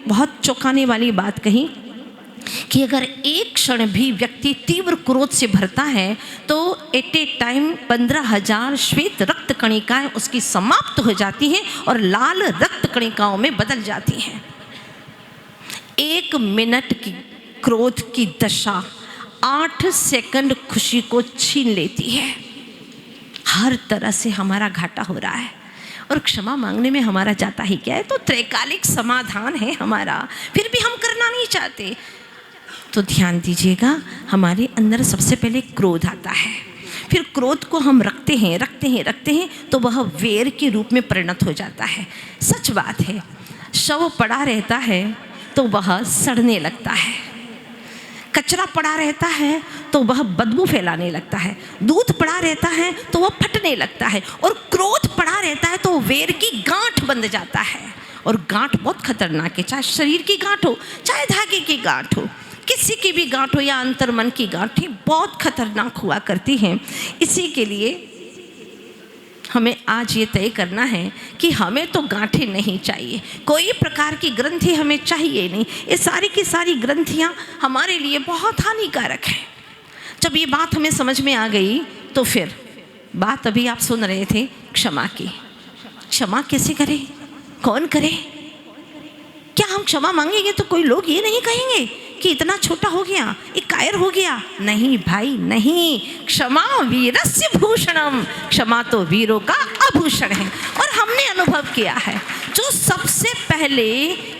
बहुत चौंकाने वाली बात कही कि अगर एक क्षण भी व्यक्ति तीव्र क्रोध से भरता है तो एट ए टाइम 15,000 श्वेत रक्त कणिकाएं उसकी समाप्त हो जाती हैं और लाल रक्त कणिकाओं में बदल जाती हैं। 1 मिनट की क्रोध की दशा 8 सेकंड खुशी को छीन लेती है। हर तरह से हमारा घाटा हो रहा है और क्षमा मांगने में हमारा जाता ही क्या है। तो त्रैकालिक समाधान है हमारा, फिर भी हम करना नहीं चाहते। तो ध्यान दीजिएगा, हमारे अंदर सबसे पहले क्रोध आता है, फिर क्रोध को हम रखते हैं तो वह वेर के रूप में परिणत हो जाता है। सच बात है, शव पड़ा रहता है तो वह सड़ने लगता है, कचरा पड़ा रहता है तो वह बदबू फैलाने लगता है, दूध पड़ा रहता है तो वह फटने लगता है, और क्रोध पड़ा रहता है तो वेर की गांठ बंध जाता है। और गांठ बहुत खतरनाक है, चाहे शरीर की गांठ हो, चाहे धागे की गांठ हो, किसी की भी गांठ हो या अंतर्मन की गांठें बहुत खतरनाक हुआ करती हैं। इसी के लिए हमें आज ये तय करना है कि हमें तो गांठें नहीं चाहिए, कोई प्रकार की ग्रंथि हमें चाहिए नहीं। ये सारी की सारी ग्रंथियाँ हमारे लिए बहुत हानिकारक हैं। जब ये बात हमें समझ में आ गई तो फिर बात अभी आप सुन रहे थे क्षमा की। क्षमा कैसे करें, कौन करे? क्या हम क्षमा मांगेंगे तो कोई लोग ये नहीं कहेंगे कि इतना छोटा हो गया, ये कायर हो गया? नहीं भाई नहीं, क्षमा वीरस्य भूषणम, क्षमा तो वीरों का आभूषण है। और हमने अनुभव किया है, जो सबसे पहले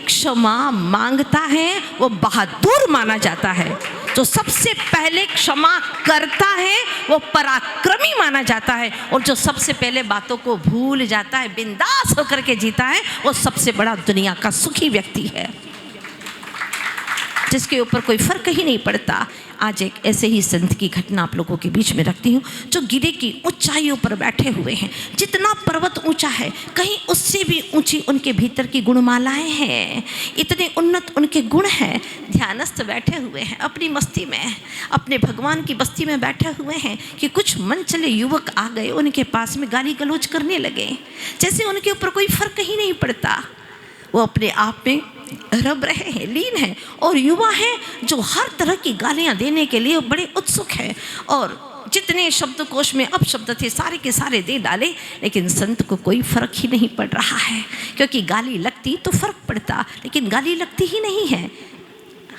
क्षमा मांगता है वो बहादुर माना जाता है, जो सबसे पहले क्षमा करता है वो पराक्रमी माना जाता है, और जो सबसे पहले बातों को भूल जाता है, बिंदास होकर के जीता है, वो सबसे बड़ा दुनिया का सुखी व्यक्ति है, जिसके ऊपर कोई फर्क ही नहीं पड़ता। आज एक ऐसे ही संत की घटना आप लोगों के बीच में रखती हूँ, जो गिरे की ऊंचाइयों पर बैठे हुए हैं। जितना पर्वत ऊंचा है, कहीं उससे भी ऊंची उनके भीतर की गुणमालाएं हैं, इतने उन्नत उनके गुण हैं। ध्यानस्थ बैठे हुए हैं अपनी मस्ती में, अपने भगवान की बस्ती में बैठे हुए हैं कि कुछ मन चले युवक आ गए, उनके पास में गाली गलौज करने लगे, जैसे उनके ऊपर कोई फर्क ही नहीं पड़ता। वो अपने आप में रब रहे हैं, लीन हैं, और युवा हैं जो हर तरह की गालियां देने के लिए बड़े उत्सुक हैं, और जितने शब्दकोश में अपशब्द थे सारे के सारे दे डाले। लेकिन संत को कोई फर्क ही नहीं पड़ रहा है, क्योंकि गाली लगती तो फर्क पड़ता, लेकिन गाली लगती ही नहीं है।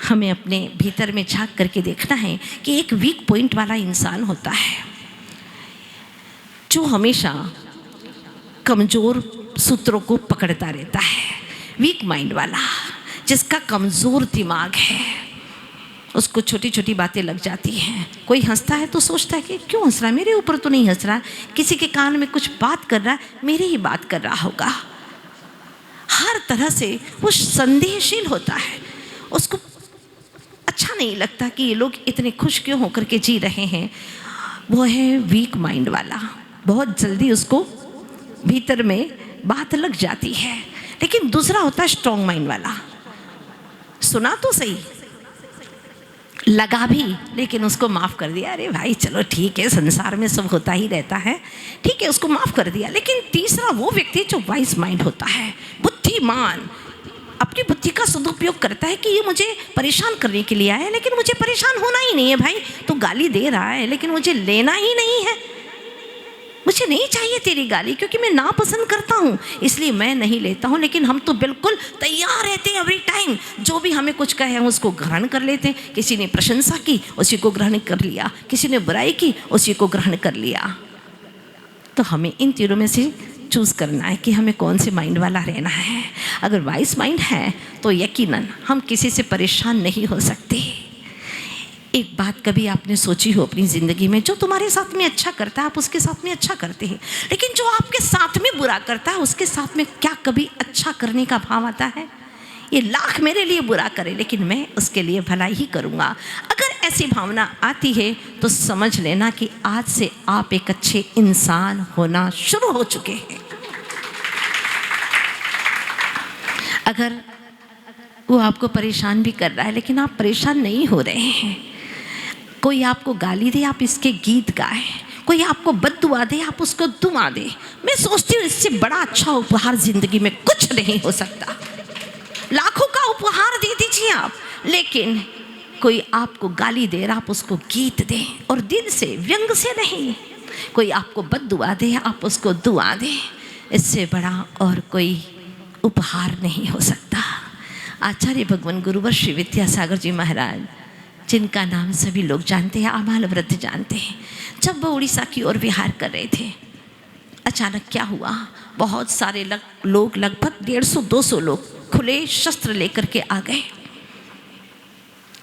हमें अपने भीतर में झांक करके देखना है कि एक वीक पॉइंट वाला इंसान होता है, जो हमेशा कमज़ोर सूत्रों को पकड़ता रहता है। वीक माइंड वाला, जिसका कमज़ोर दिमाग है, उसको छोटी छोटी बातें लग जाती हैं। कोई हंसता है तो सोचता है कि क्यों हंस रहा है, मेरे ऊपर तो नहीं हंस रहा, किसी के कान में कुछ बात कर रहा है, मेरी ही बात कर रहा होगा। हर तरह से वो संदेहशील होता है, उसको अच्छा नहीं लगता कि ये लोग इतने खुश क्यों होकर के जी रहे हैं। वो है वीक माइंड वाला, बहुत जल्दी उसको भीतर में बात लग जाती है। लेकिन दूसरा होता है स्ट्रॉन्ग माइंड वाला, सुना तो सही, लगा भी, लेकिन उसको माफ़ कर दिया, अरे भाई चलो ठीक है, संसार में सब होता ही रहता है, ठीक है, उसको माफ़ कर दिया। लेकिन तीसरा वो व्यक्ति जो वाइज माइंड होता है, बुद्धिमान, अपनी बुद्धि का सदुपयोग करता है कि ये मुझे परेशान करने के लिए आया है, लेकिन मुझे परेशान होना ही नहीं है। भाई तो गाली दे रहा है, लेकिन मुझे लेना ही नहीं है, मुझे नहीं चाहिए तेरी गाली, क्योंकि मैं नापसंद करता हूँ, इसलिए मैं नहीं लेता हूँ। लेकिन हम तो बिल्कुल तैयार रहते हैं एवरी टाइम, जो भी हमें कुछ कहे हम उसको ग्रहण कर लेते हैं। किसी ने प्रशंसा की, उसी को ग्रहण कर लिया, किसी ने बुराई की, उसी को ग्रहण कर लिया। तो हमें इन तीनों में से चूज़ करना है कि हमें कौन से माइंड वाला रहना है। अगर वाइस माइंड है तो यकीनन हम किसी से परेशान नहीं हो सकते। एक बात कभी आपने सोची हो अपनी ज़िंदगी में, जो तुम्हारे साथ में अच्छा करता है आप उसके साथ में अच्छा करते हैं, लेकिन जो आपके साथ में बुरा करता है उसके साथ में क्या कभी अच्छा करने का भाव आता है? ये लाख मेरे लिए बुरा करे लेकिन मैं उसके लिए भलाई ही करूँगा। अगर ऐसी भावना आती है तो समझ लेना कि आज से आप एक अच्छे इंसान होना शुरू हो चुके हैं। अगर वो आपको परेशान भी कर रहा है लेकिन आप परेशान नहीं हो रहे हैं, कोई आपको गाली दे आप इसके गीत गाएं, कोई आपको बद्दुआ दे आप उसको दुआ दे, मैं सोचती हूँ इससे बड़ा अच्छा उपहार जिंदगी में कुछ नहीं हो सकता। लाखों का उपहार हंसें आप, लेकिन कोई आपको गाली दे रहा, आप उसको गीत दें, और दिल से, व्यंग से नहीं। कोई आपको बद्दुआ दे, आप उसको दुआ दें। इससे बड़ा और कोई उपहार नहीं हो सकता। आचार्य भगवान गुरुवर श्री विद्यासागर जी महाराज, जिनका नाम सभी लोग जानते हैं, आमाल व्रत जानते हैं, जब वो उड़ीसा की ओर विहार कर रहे थे, अचानक क्या हुआ, बहुत सारे लोग, लगभग 150-200 लोग खुले शस्त्र लेकर के आ गए,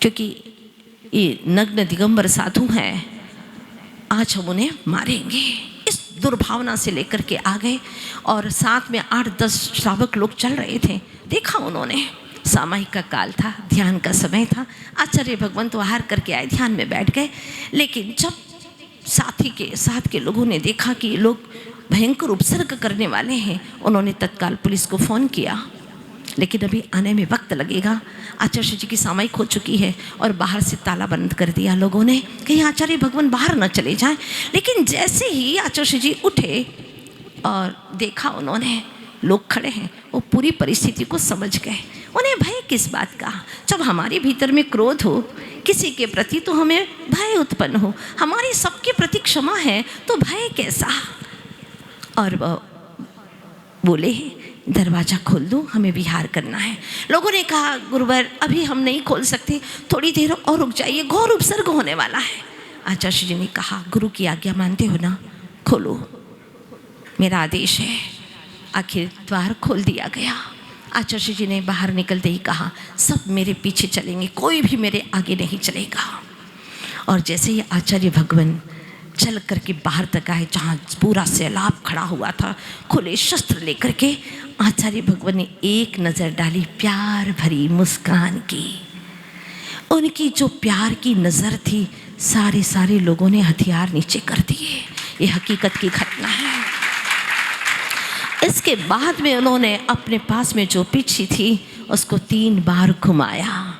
क्योंकि ये नग्न दिगंबर साधु हैं, आज हम उन्हें मारेंगे। इस दुर्भावना से लेकर के आ गए, और साथ में 8-10 श्रावक लोग चल रहे थे। देखा उन्होंने, सामायिक का काल था, ध्यान का समय था। आचार्य भगवान तो आहार करके आए, ध्यान में बैठ गए, लेकिन जब साथी के साथ के लोगों ने देखा कि ये लोग भयंकर उपसर्ग करने वाले हैं, उन्होंने तत्काल पुलिस को फ़ोन किया, लेकिन अभी आने में वक्त लगेगा। आचार्य जी की सामायिक हो चुकी है, और बाहर से ताला बंद कर दिया लोगों ने, कहीं आचार्य भगवान बाहर न चले जाएं। लेकिन जैसे ही आचार्य जी उठे और देखा उन्होंने लोग खड़े हैं, वो पूरी परिस्थिति को समझ गए। उन्हें भय किस बात का, जब हमारे भीतर में क्रोध हो किसी के प्रति तो हमें भय उत्पन्न हो, हमारी सबके प्रति क्षमा है तो भय कैसा। और वह बोले, दरवाज़ा खोल दो, हमें विहार करना है। लोगों ने कहा, गुरुवर अभी हम नहीं खोल सकते, थोड़ी देर और रुक जाइए, घोर उपसर्ग होने वाला है। आचार्य जी ने कहा, गुरु की आज्ञा मानते हो ना, खोलो, मेरा आदेश है। आखिर द्वार खोल दिया गया। आचार्य जी ने बाहर निकलते ही कहा, सब मेरे पीछे चलेंगे, कोई भी मेरे आगे नहीं चलेगा। और जैसे ही आचार्य भगवान चल करके बाहर तक आए, जहाँ पूरा सैलाब खड़ा हुआ था, खुले शस्त्र लेकर के, आचार्य भगवान ने एक नज़र डाली, प्यार भरी मुस्कान की। उनकी जो प्यार की नज़र थी, सारे लोगों ने हथियार नीचे कर दिए। ये हकीकत की घटना है। इसके बाद में उन्होंने अपने पास में जो पिछी थी उसको 3 बार घुमाया,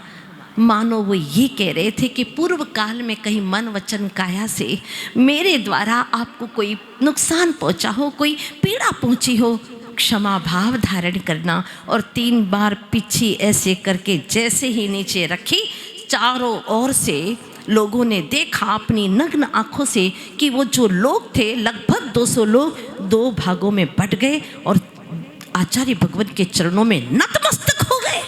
मानो वो ये कह रहे थे कि पूर्व काल में कहीं मन वचन काया से मेरे द्वारा आपको कोई नुकसान पहुंचा हो, कोई पीड़ा पहुंची हो, क्षमा भाव धारण करना। और 3 बार पिछी ऐसे करके जैसे ही नीचे रखी, चारों ओर से लोगों ने देखा अपनी नग्न आंखों से कि वो जो लोग थे, लगभग 200 लोग 2 भागों में बट गए और आचार्य भगवान के चरणों में नतमस्तक हो गए।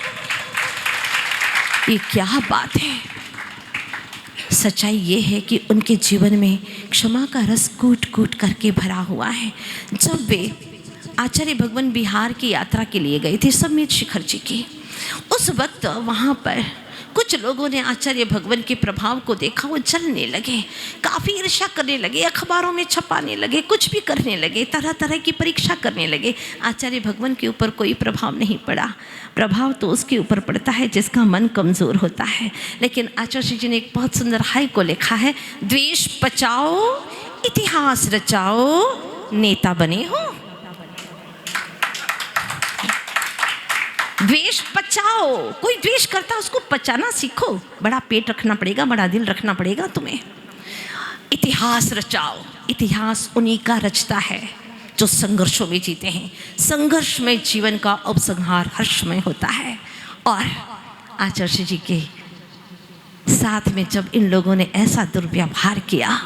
ये क्या बात है। सच्चाई ये है कि उनके जीवन में क्षमा का रस कूट कूट करके भरा हुआ है। जब वे आचार्य भगवान बिहार की यात्रा के लिए गए थे, समीर शिखर जी की, उस वक्त वहाँ पर कुछ लोगों ने आचार्य भगवान के प्रभाव को देखा, वो जलने लगे, काफ़ी ईर्ष्या करने लगे, अखबारों में छपाने लगे, कुछ भी करने लगे, तरह तरह की परीक्षा करने लगे। आचार्य भगवान के ऊपर कोई प्रभाव नहीं पड़ा। प्रभाव तो उसके ऊपर पड़ता है जिसका मन कमज़ोर होता है। लेकिन आचार्य जी ने एक बहुत सुंदर हाय को लिखा है, द्वेष पचाओ, इतिहास रचाओ, नेता बने हो। द्वेष पचाओ, कोई द्वेष करता है उसको पचाना सीखो। बड़ा पेट रखना पड़ेगा, बड़ा दिल रखना पड़ेगा तुम्हें। इतिहास रचाओ, इतिहास उन्हीं का रचता है जो संघर्षों में जीते हैं। संघर्ष में जीवन का उपसंहार हर्षमय होता है। और आचार्य जी के साथ में जब इन लोगों ने ऐसा दुर्व्यवहार किया,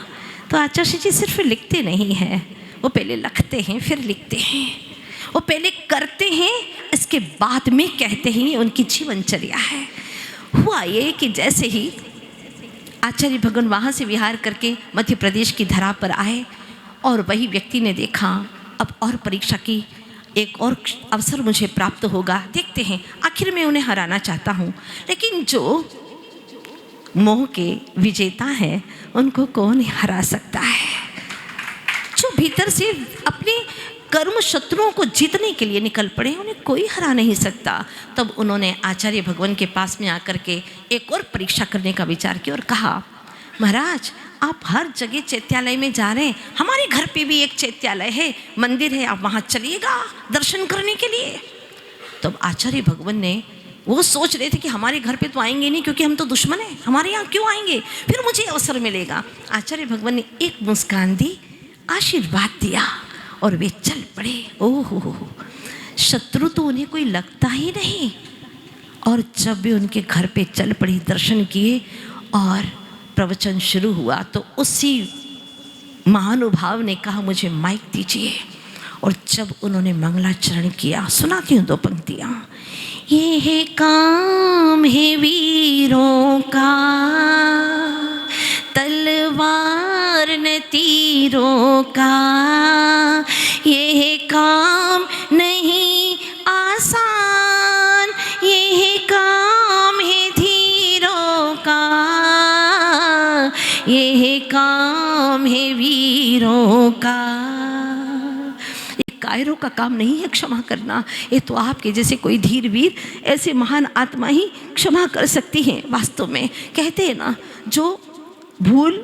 तो आचार्य जी सिर्फ लिखते नहीं हैं, वो पहले लिखते हैं फिर लिखते हैं, वो पहले करते हैं इसके बाद में कहते हैं। उनकी जीवनचर्या है। हुआ ये कि जैसे ही आचार्य भगवान वहाँ से विहार करके मध्य प्रदेश की धरा पर आए, और वही व्यक्ति ने देखा अब और परीक्षा की एक और अवसर मुझे प्राप्त होगा, देखते हैं, आखिर मैं उन्हें हराना चाहता हूँ। लेकिन जो मोह के विजेता हैं उनको कौन हरा सकता है। जो भीतर से अपने कर्म शत्रुओं को जीतने के लिए निकल पड़े, उन्हें कोई हरा नहीं सकता। तब उन्होंने आचार्य भगवान के पास में आकर के एक और परीक्षा करने का विचार किया और कहा, महाराज आप हर जगह चैत्यालय में जा रहे हैं, हमारे घर पे भी एक चैत्यालय है, मंदिर है, आप वहाँ चलिएगा दर्शन करने के लिए। तब आचार्य भगवान ने, वो सोच रहे थे कि हमारे घर पे तो आएंगे नहीं क्योंकि हम तो दुश्मन हैं, हमारे यहाँ क्यों आएंगे, फिर मुझे अवसर मिलेगा। आचार्य भगवान ने एक मुस्कान दी, आशीर्वाद दिया और वे चल पड़े। ओहो, शत्रु तो उन्हें कोई लगता ही नहीं। और जब भी उनके घर पे चल पड़ी, दर्शन किए और प्रवचन शुरू हुआ तो उसी महानुभाव ने कहा मुझे माइक दीजिए। और जब उन्होंने मंगलाचरण किया, सुनाती हूँ 2 पंक्तियाँ। ये है काम है वीरों का, तलवार न तीरों का, ये है काम नहीं आसान, ये है काम है धीरों का, ये है काम है वीरों का। कायरों का काम नहीं है क्षमा करना, ये तो आपके जैसे कोई धीर वीर, ऐसे महान आत्मा ही क्षमा कर सकती हैं। वास्तव में कहते हैं ना, जो भूल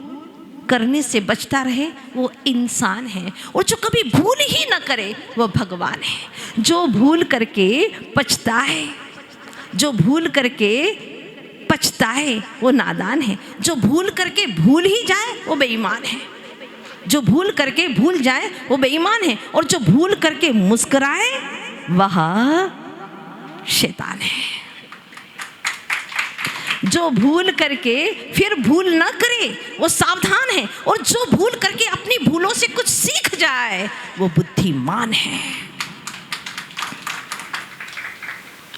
करने से बचता रहे वो इंसान है, और जो कभी भूल ही ना करे वो भगवान है। जो भूल करके पछता है, जो भूल करके पछता है वो नादान है, जो भूल करके भूल ही जाए वो बेईमान है, जो भूल करके भूल जाए वो बेईमान है, और जो भूल करके मुस्कुराए वह शैतान है। जो भूल करके फिर भूल ना करे वो सावधान है, और जो भूल करके अपनी भूलों से कुछ सीख जाए वो बुद्धिमान है।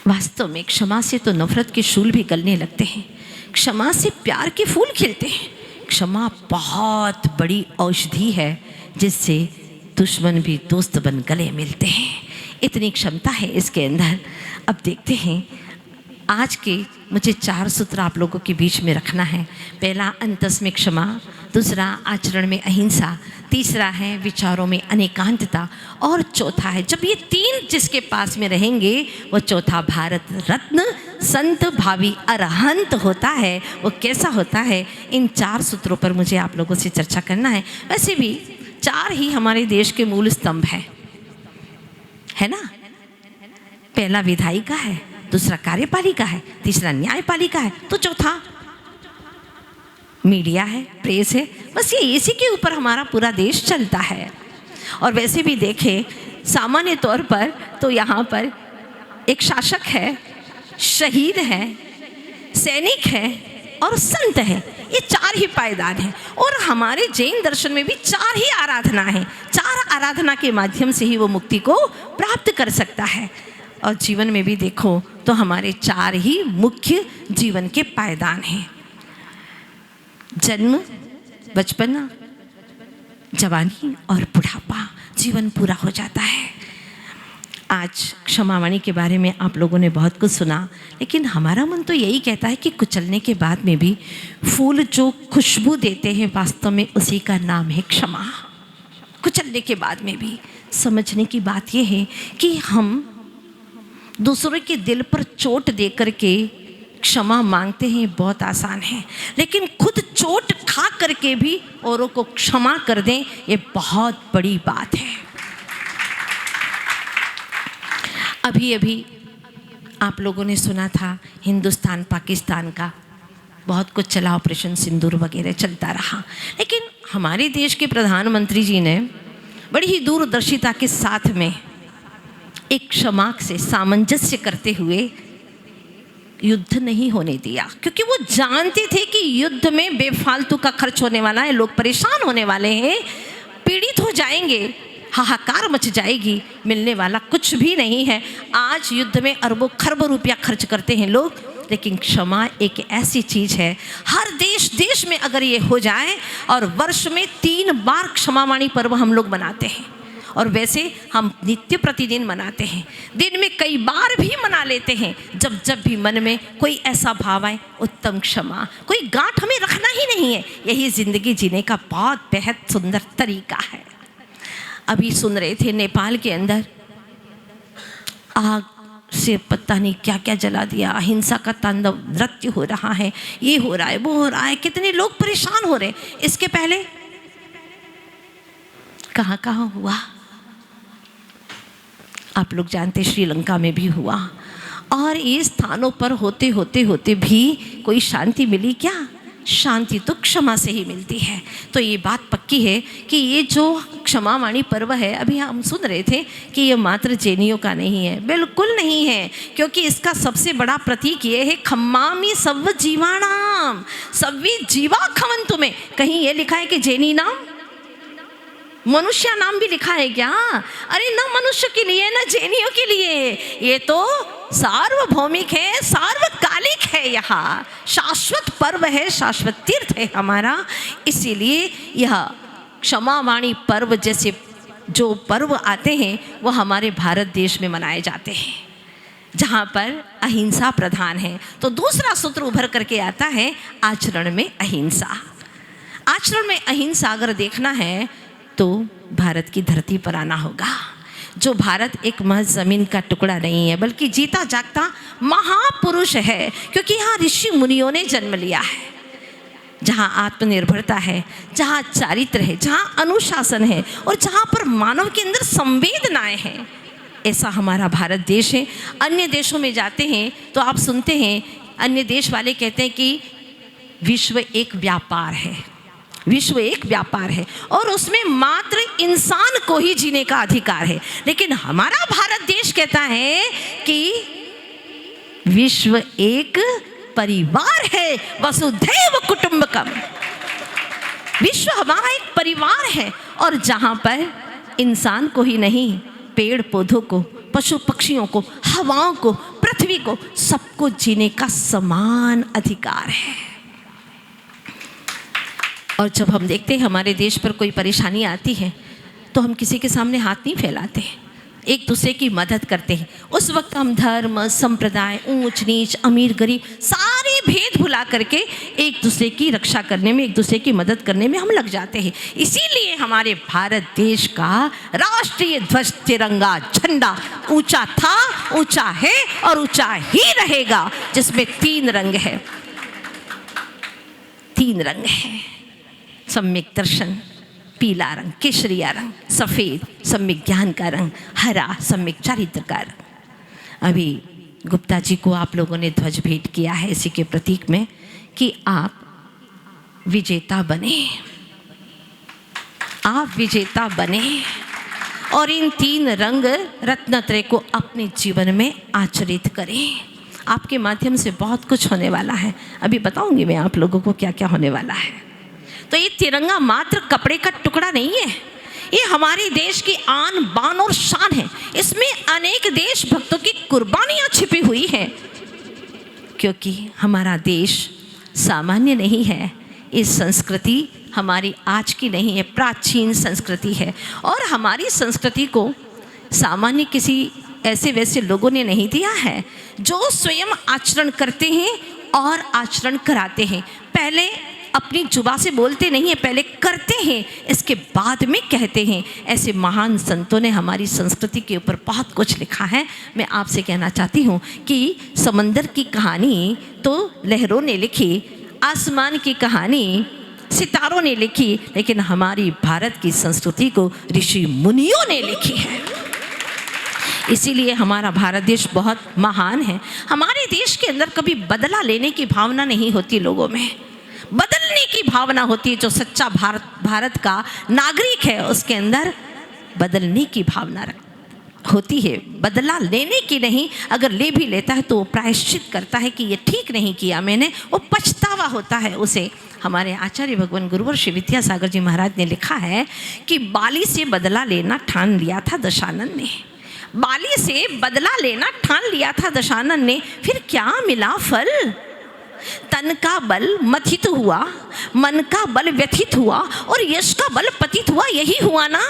वास्तव में क्षमा से तो नफरत के शूल भी गलने लगते हैं, क्षमा से प्यार के फूल खिलते हैं। क्षमा बहुत बड़ी औषधि है जिससे दुश्मन भी दोस्त बन गले मिलते हैं। इतनी क्षमता है इसके अंदर। अब देखते हैं आज के मुझे 4 सूत्र आप लोगों के बीच में रखना है। पहला अंतस में क्षमा, दूसरा आचरण में अहिंसा, तीसरा है विचारों में अनेकांतता, और चौथा है, जब ये 3 जिसके पास में रहेंगे वो चौथा भारत रत्न संत भावी अरहंत होता है। वो कैसा होता है, इन 4 सूत्रों पर मुझे आप लोगों से चर्चा करना है। वैसे भी 4 ही हमारे देश के मूल स्तंभ है ना। पहला विधायिका है, दूसरा कार्यपालिका है, तीसरा न्यायपालिका है, तो चौथा मीडिया है, प्रेस है। बस ये इसी के ऊपर हमारा पूरा देश चलता है। और वैसे भी देखें सामान्य तौर पर तो यहाँ पर एक शासक है, शहीद है, सैनिक है और संत है। ये 4 ही पायदान हैं। और हमारे जैन दर्शन में भी 4 ही आराधना है। 4 आराधना के माध्यम से ही वो मुक्ति को प्राप्त कर सकता है। और जीवन में भी देखो तो हमारे 4 ही मुख्य जीवन के पायदान हैं। जन्म, बचपना, जवानी और बुढ़ापा, जीवन पूरा हो जाता है। आज क्षमावाणी के बारे में आप लोगों ने बहुत कुछ सुना, लेकिन हमारा मन तो यही कहता है कि कुचलने के बाद में भी फूल जो खुशबू देते हैं वास्तव में उसी का नाम है क्षमा। कुचलने के बाद में भी समझने की बात यह है कि हम दूसरों के दिल पर चोट दे करके क्षमा मांगते हैं, बहुत आसान है, लेकिन खुद चोट खा करके भी औरों को क्षमा कर दें, ये बहुत बड़ी बात है। अभी अभी आप लोगों ने सुना था हिंदुस्तान पाकिस्तान का बहुत कुछ चला, ऑपरेशन सिंदूर वगैरह चलता रहा, लेकिन हमारे देश के प्रधानमंत्री जी ने बड़ी ही दूरदर्शिता के साथ में एक क्षमा से सामंजस्य करते हुए युद्ध नहीं होने दिया, क्योंकि वो जानते थे कि युद्ध में बेफालतू का खर्च होने वाला है, लोग परेशान होने वाले हैं, पीड़ित हो जाएंगे, हाहाकार मच जाएगी, मिलने वाला कुछ भी नहीं है। आज युद्ध में अरबों खरबों रुपया खर्च करते हैं लोग, लेकिन क्षमा एक ऐसी चीज़ है, हर देश में अगर ये हो जाए, और वर्ष में 3 बार क्षमावाणी पर्व हम लोग मनाते हैं, और वैसे हम नित्य प्रतिदिन मनाते हैं, दिन में कई बार भी मना लेते हैं। जब भी मन में कोई ऐसा भाव आए, उत्तम क्षमा, कोई गांठ हमें रखना ही नहीं है, यही ज़िंदगी जीने का बहुत बेहद सुंदर तरीका है। अभी सुन रहे थे नेपाल के अंदर आग से पता नहीं क्या क्या जला दिया, अहिंसा का तांडव नृत्य हो रहा है, ये हो रहा है, वो हो रहा है, कितने लोग परेशान हो रहे हैं। इसके पहले कहाँ कहाँ हुआ आप लोग जानते, श्रीलंका में भी हुआ। और ये स्थानों पर होते होते भी कोई शांति मिली क्या? शांति तो क्षमा से ही मिलती है। तो ये बात पक्की है कि ये जो क्षमावाणी पर्व है, अभी हम सुन रहे थे कि ये मात्र जैनियों का नहीं है, बिल्कुल नहीं है, क्योंकि इसका सबसे बड़ा प्रतीक ये है खम्मामी सव्व जीवाणाम, सव्वी जीवा खवन तुम्हें। कहीं ये लिखा है कि जैनी नाम, मनुष्य नाम भी लिखा है क्या? अरे ना मनुष्य के लिए ना जैनियों के लिए, ये तो सार्वभौमिक है, सार्वकालिक है, यहाँ शाश्वत पर्व है, शाश्वत तीर्थ है हमारा। इसीलिए यह क्षमावाणी पर्व जैसे जो पर्व आते हैं वो हमारे भारत देश में मनाए जाते हैं, जहाँ पर अहिंसा प्रधान है। तो दूसरा सूत्र उभर करके आता है आचरण में अहिंसा। आचरण में अहिंसा अगर देखना है तो भारत की धरती पर आना होगा। जो भारत एक महज ज़मीन का टुकड़ा नहीं है, बल्कि जीता जागता महापुरुष है, क्योंकि यहाँ ऋषि मुनियों ने जन्म लिया है, जहाँ आत्मनिर्भरता है, जहाँ चारित्र है, जहाँ अनुशासन है और जहाँ पर मानव के अंदर संवेदनाएं हैं, ऐसा हमारा भारत देश है। अन्य देशों में जाते हैं तो आप सुनते हैं अन्य देश वाले कहते हैं कि विश्व एक व्यापार है, विश्व एक व्यापार है और उसमें मात्र इंसान को ही जीने का अधिकार है। लेकिन हमारा भारत देश कहता है कि विश्व एक परिवार है, वसुधैव कुटुंबकम। विश्व हमारा एक परिवार है और जहाँ पर इंसान को ही नहीं, पेड़ पौधों को, पशु पक्षियों को, हवाओं को, पृथ्वी को, सबको जीने का समान अधिकार है। और जब हम देखते हैं हमारे देश पर कोई परेशानी आती है तो हम किसी के सामने हाथ नहीं फैलाते हैं, एक दूसरे की मदद करते हैं। उस वक्त हम धर्म, संप्रदाय, ऊंच नीच, अमीर गरीब सारे भेद भुला करके एक दूसरे की रक्षा करने में, एक दूसरे की मदद करने में हम लग जाते हैं। इसीलिए हमारे भारत देश का राष्ट्रीय ध्वज तिरंगा झंडा ऊंचा था, ऊंचा है और ऊंचा ही रहेगा, जिसमें 3 रंग है। 3 रंग है, सम्यक दर्शन पीला रंग, केसरिया रंग, सफ़ेद सम्यक ज्ञान का रंग, हरा सम्यक चारित्र का रंग। अभी गुप्ता जी को आप लोगों ने ध्वज भेंट किया है इसी के प्रतीक में कि आप विजेता बने, आप विजेता बने और इन 3 रंग रत्नत्रय को अपने जीवन में आचरित करें। आपके माध्यम से बहुत कुछ होने वाला है, अभी बताऊंगी मैं आप लोगों को क्या क्या होने वाला है। तो ये तिरंगा मात्र कपड़े का टुकड़ा नहीं है, ये हमारे देश की आन बान और शान है। इसमें अनेक देशभक्तों की कुर्बानियां छिपी हुई हैं, क्योंकि हमारा देश सामान्य नहीं है। इस संस्कृति हमारी आज की नहीं है, प्राचीन संस्कृति है और हमारी संस्कृति को सामान्य किसी ऐसे वैसे लोगों ने नहीं दिया है, जो स्वयं आचरण करते हैं और आचरण कराते हैं। पहले अपनी जुबा से बोलते नहीं है, पहले करते हैं, इसके बाद में कहते हैं। ऐसे महान संतों ने हमारी संस्कृति के ऊपर बहुत कुछ लिखा है। मैं आपसे कहना चाहती हूँ कि समंदर की कहानी तो लहरों ने लिखी, आसमान की कहानी सितारों ने लिखी, लेकिन हमारी भारत की संस्कृति को ऋषि मुनियों ने लिखी है। इसीलिए हमारा भारत देश बहुत महान है। हमारे देश के अंदर कभी बदला लेने की भावना नहीं होती, लोगों में बदलने की भावना होती है। जो सच्चा भारत का नागरिक है उसके अंदर बदलने की भावना होती है, बदला लेने की नहीं। अगर ले भी लेता है तो वो प्रायश्चित करता है कि ये ठीक नहीं किया मैंने, वो पछतावा होता है उसे। हमारे आचार्य भगवान गुरुवर श्री विद्यासागर जी महाराज ने लिखा है कि बाली से बदला लेना ठान लिया था दशानन ने, बाली से बदला लेना ठान लिया था दशानन ने, फिर क्या मिला फल? तन का बल मथित हुआ, मन का बल व्यथित हुआ और यश का बल पतित हुआ। यही हुआ ना,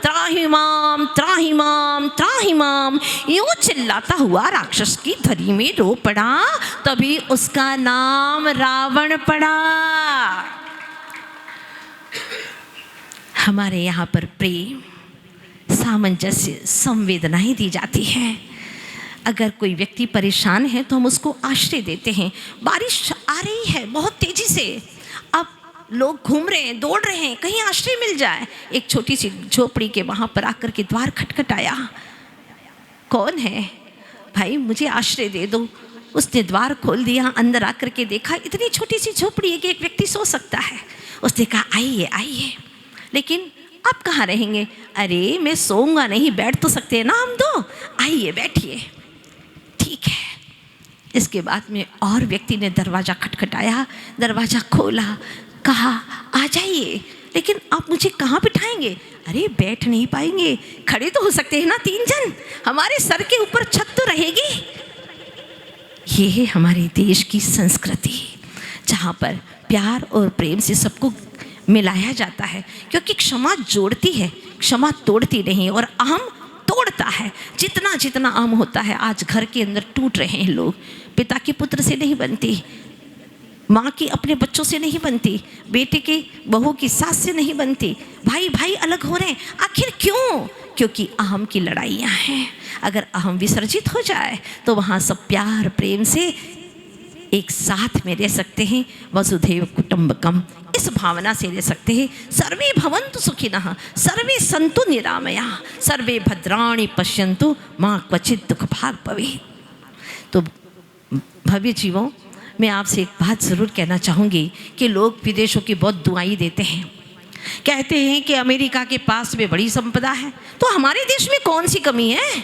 त्राहिमाम त्राहिमाम त्राहिमाम, यूं चिल्लाता हुआ राक्षस की धरी में रो पड़ा, तभी उसका नाम रावण पड़ा। हमारे यहाँ पर प्रेम, सामंजस्य, संवेदनाएं दी जाती हैं। अगर कोई व्यक्ति परेशान है तो हम उसको आश्रय देते हैं। बारिश आ रही है बहुत तेजी से, अब लोग घूम रहे हैं, दौड़ रहे हैं, कहीं आश्रय मिल जाए। एक छोटी सी झोपड़ी के वहाँ पर आकर के द्वार खटखटाया, कौन है? भाई मुझे आश्रय दे दो। उसने द्वार खोल दिया, अंदर आकर के देखा इतनी छोटी सी झोपड़ी है कि एक व्यक्ति सो सकता है। उसने कहा आइए आइए, लेकिन आप कहाँ रहेंगे? अरे मैं सोऊंगा नहीं, बैठ तो सकते हैं ना हम दो, आइए बैठिए। ठीक है। इसके बाद में और व्यक्ति ने दरवाज़ा खटखटाया, दरवाज़ा खोला, कहा आ जाइए, लेकिन आप मुझे कहाँ बिठाएंगे? अरे बैठ नहीं पाएंगे, खड़े तो हो सकते हैं ना 3 जन, हमारे सर के ऊपर छत तो रहेगी। ये है हमारे देश की संस्कृति, जहाँ पर प्यार और प्रेम से सबको मिलाया जाता है, क्योंकि क्षमा जोड़ती है, क्षमा तोड़ती नहीं, और अहम तोड़ता है। जितना जितना अहम होता है, आज घर के अंदर टूट रहे हैं लोग। पिता के पुत्र से नहीं बनती, माँ की अपने बच्चों से नहीं बनती, बेटे के बहू की सास से नहीं बनती, भाई भाई अलग हो रहे हैं। आखिर क्यों? क्योंकि अहम की लड़ाइयाँ हैं। अगर अहम विसर्जित हो जाए तो वहाँ सब प्यार प्रेम से एक साथ में रह सकते हैं। वसुधैव कुटुंबकम, इस भावना से रह सकते हैं। सर्वे भवन्तु सुखिनः, सर्वे सन्तु निरामयाः, सर्वे भद्राणि पश्यन्तु माँ क्वचित् दुःख भाग् भवेत्। तो भव्य जीवों, मैं आपसे एक बात ज़रूर कहना चाहूँगी कि लोग विदेशों की बहुत दुआई देते हैं, कहते हैं कि अमेरिका के पास में बड़ी संपदा है, तो हमारे देश में कौन सी कमी है?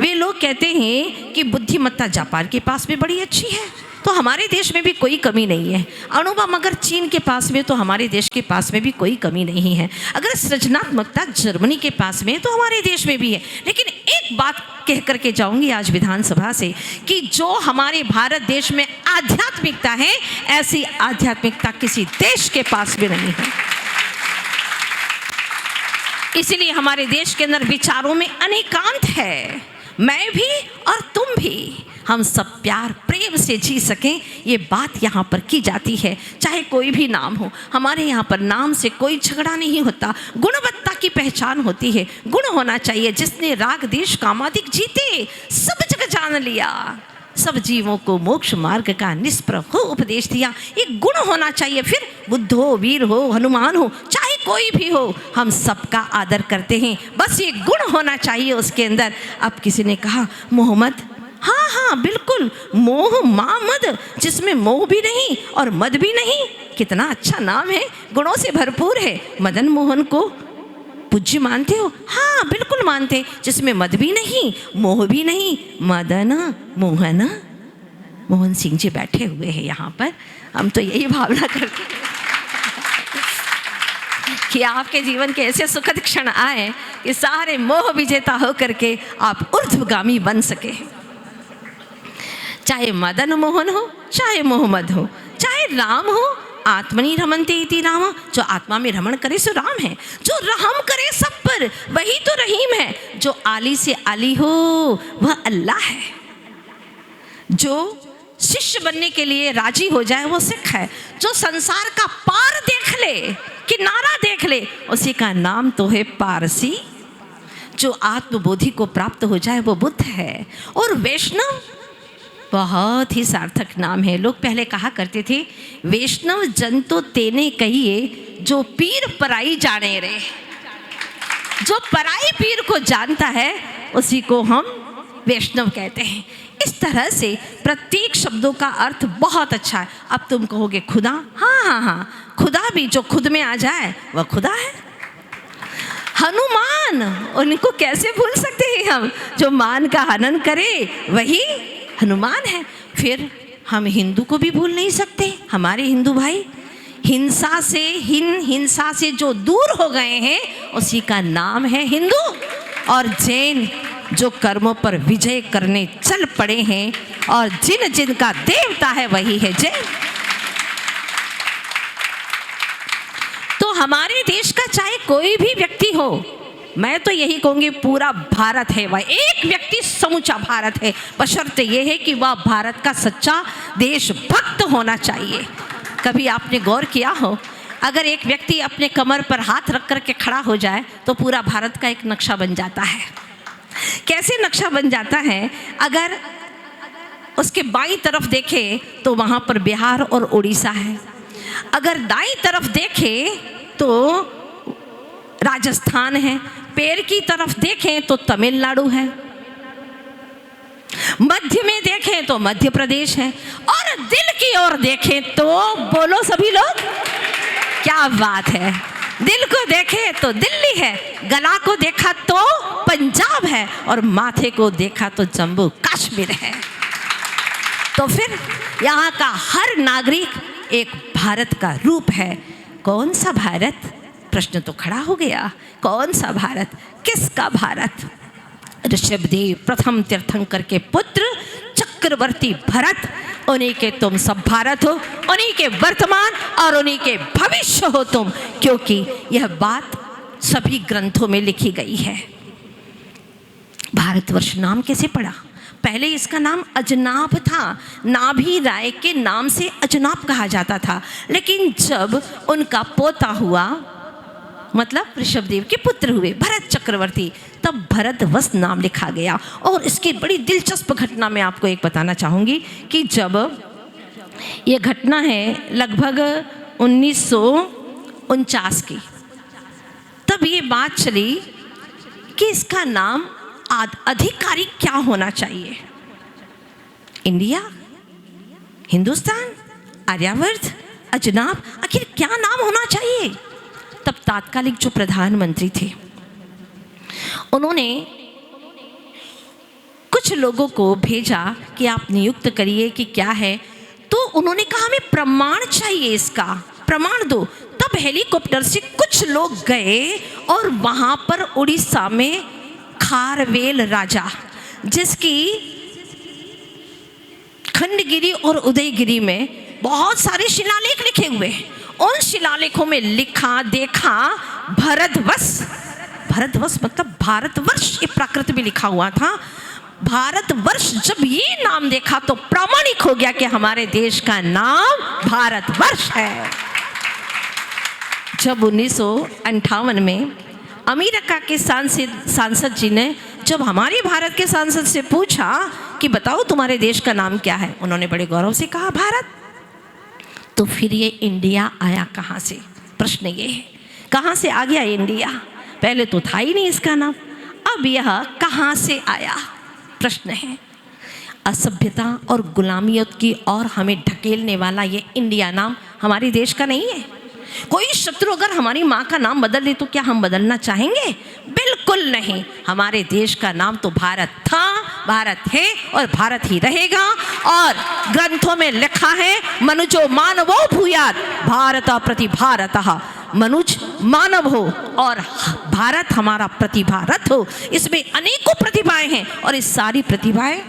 वे लोग कहते हैं कि बुद्धिमत्ता जापान के पास में बड़ी अच्छी है, तो हमारे देश में भी कोई कमी नहीं है। अनुभव अगर चीन के पास में, तो हमारे देश के पास में भी कोई कमी नहीं है। अगर सृजनात्मकता जर्मनी के पास में, तो हमारे देश में भी है। लेकिन एक बात कह करके जाऊंगी आज विधानसभा से, कि जो हमारे भारत देश में आध्यात्मिकता है, ऐसी आध्यात्मिकता किसी देश के पास भी नहीं है। इसलिए हमारे देश के अंदर विचारों में अनेकांत है। मैं भी और तुम भी, हम सब प्यार प्रेम से जी सकें, ये बात यहाँ पर की जाती है। चाहे कोई भी नाम हो, हमारे यहाँ पर नाम से कोई झगड़ा नहीं होता, गुणवत्ता की पहचान होती है। गुण होना चाहिए। जिसने राग देश कामादिक जीते, सब जग जान लिया, सब जीवों को मोक्ष मार्ग का निष्प्रभ हो उपदेश दिया। एक गुण होना चाहिए। फिर बुद्ध हो, वीर हो, हनुमान हो, चाहे कोई भी हो, हम सबका आदर करते हैं। बस ये गुण होना चाहिए उसके अंदर। अब किसी ने कहा मोहम्मद, हाँ हाँ बिल्कुल, मोह मा मद, जिसमें मोह भी नहीं और मद भी नहीं। कितना अच्छा नाम है, गुणों से भरपूर है। मदन मोहन को पूज्य मानते हो? हाँ बिल्कुल मानते, जिसमें मद भी नहीं मोह भी नहीं। मदन मोहन, मोहन सिंह जी बैठे हुए हैं यहाँ पर। हम तो यही भावना करते हैं कि आपके जीवन के ऐसे सुखद क्षण आए कि सारे मोह विजेता हो करके आप ऊर्ध्वगामी बन सके। चाहे मदन मोहन हो, चाहे मोहम्मद हो, चाहे राम हो, आत्मनि रमन्ते इति राम, जो आत्मा में रमण करे सो राम है। जो रहम करे सब पर, वही तो रहीम है। जो आली से आली हो, वह अल्लाह है। जो शिष्य बनने के लिए राजी हो जाए, वो सिख है। जो संसार का पार देख ले, किनारा देख ले, उसी का नाम तो है पारसी। जो आत्मबोधि को प्राप्त हो जाए, वो बुद्ध है। और वैष्णव बहुत ही सार्थक नाम है। लोग पहले कहा करते थे, वैष्णव जन तो तेने कहिए, जो पीर पराई जाने रे। जो पराई पीर को जानता है, उसी को हम वैष्णव कहते हैं। इस तरह से प्रत्येक शब्दों का अर्थ बहुत अच्छा है। अब तुम कहोगे खुदा, हाँ हाँ हाँ, खुदा भी जो खुद में आ जाए वह खुदा है। हनुमान, उनको कैसे भूल सकते हैं हम? जो मान का हनन करे वही हनुमान है। फिर हम हिंदू को भी भूल नहीं सकते। हमारे हिंदू भाई हिंसा से जो दूर हो गए हैं, उसी का नाम है हिंदू। और जैन, जो कर्मों पर विजय करने चल पड़े हैं, और जिन जिन का देवता है वही है जैन। तो हमारे देश का चाहे कोई भी व्यक्ति हो, मैं तो यही कहूँगी पूरा भारत है, वह एक व्यक्ति समूचा भारत है, बशर्ते यह है कि वह भारत का सच्चा देशभक्त होना चाहिए। कभी आपने गौर किया हो, अगर एक व्यक्ति अपने कमर पर हाथ रख कर के खड़ा हो जाए तो पूरा भारत का एक नक्शा बन जाता है। कैसे नक्शा बन जाता है? अगर उसके बाईं तरफ देखे तो वहाँ पर बिहार और उड़ीसा है, अगर दाईं तरफ देखे तो राजस्थान है, पैर की तरफ देखें तो तमिलनाडु है। मध्य में देखें तो मध्य प्रदेश है, और दिल की ओर देखें तो बोलो सभी लोग, क्या बात है। दिल को देखें तो दिल्ली है, गला को देखा तो पंजाब है, और माथे को देखा तो जम्मू कश्मीर है। तो फिर यहाँ का हर नागरिक एक भारत का रूप है। कौन सा भारत? प्रश्न तो खड़ा हो गया, कौन सा भारत, किसका भारत? ऋषभदेव प्रथम तीर्थंकर के पुत्र चक्रवर्ती भरत, उन्हीं के तुम सब भारत हो, उन्हीं के वर्तमान और उन्हीं के भविष्य हो तुम, क्योंकि यह बात सभी ग्रंथों में लिखी गई है। भारतवर्ष नाम कैसे पड़ा? पहले इसका नाम अजनाब था, नाभि राय के नाम से अजनाब कहा जाता था, लेकिन जब उनका पोता हुआ, मतलब ऋषभदेव के पुत्र हुए भरत चक्रवर्ती, तब भरतवंश नाम लिखा गया। और इसकी बड़ी दिलचस्प घटना मैं आपको एक बताना चाहूँगी कि जब ये घटना है लगभग 1949 की, तब ये बात चली कि इसका नाम आधिकारिक क्या होना चाहिए। इंडिया, हिंदुस्तान, आर्यावर्त, अजनाब, आखिर क्या नाम होना चाहिए? तब तात्कालिक जो प्रधानमंत्री थे, उन्होंने कुछ लोगों को भेजा कि आप नियुक्त करिए कि क्या है। तो उन्होंने कहा हमें प्रमाण चाहिए, इसका प्रमाण दो। तब हेलीकॉप्टर से कुछ लोग गए और वहां पर उड़ीसा में खारवेल राजा, जिसकी खंडगिरी और उदयगिरी में बहुत सारे शिलालेख लिखे हुए हैं, उन शिलालेखों में लिखा देखा भारतवर्ष, भारतवर्ष मतलब भारतवर्ष, ये प्राकृत में लिखा हुआ था भारतवर्ष। जब ये नाम देखा तो प्रामाणिक हो गया कि हमारे देश का नाम भारतवर्ष है। जब 1958 में अमेरिका के सांसद जी ने जब हमारे भारत के सांसद से पूछा कि बताओ तुम्हारे देश का नाम क्या है, उन्होंने बड़े गौरव से कहा भारत। तो फिर ये इंडिया आया कहाँ से? प्रश्न ये है, कहाँ से आ गया इंडिया? पहले तो था ही नहीं इसका नाम, अब यह कहाँ से आया? प्रश्न है। असभ्यता और गुलामियत की और हमें ढकेलने वाला ये इंडिया नाम हमारे देश का नहीं है। कोई शत्रु अगर हमारी माँ का नाम बदल दे तो क्या हम बदलना चाहेंगे? बिल्कुल नहीं। हमारे देश का नाम तो भारत था, भारत है और भारत ही रहेगा। और ग्रंथों में लिखा है मनुजो मानवो भूयात् भारत प्रति भारतः, मनुज मानव हो और भारत हमारा प्रतिभारत हो। इसमें अनेकों प्रतिभाएं हैं और इस सारी प्रतिभाएं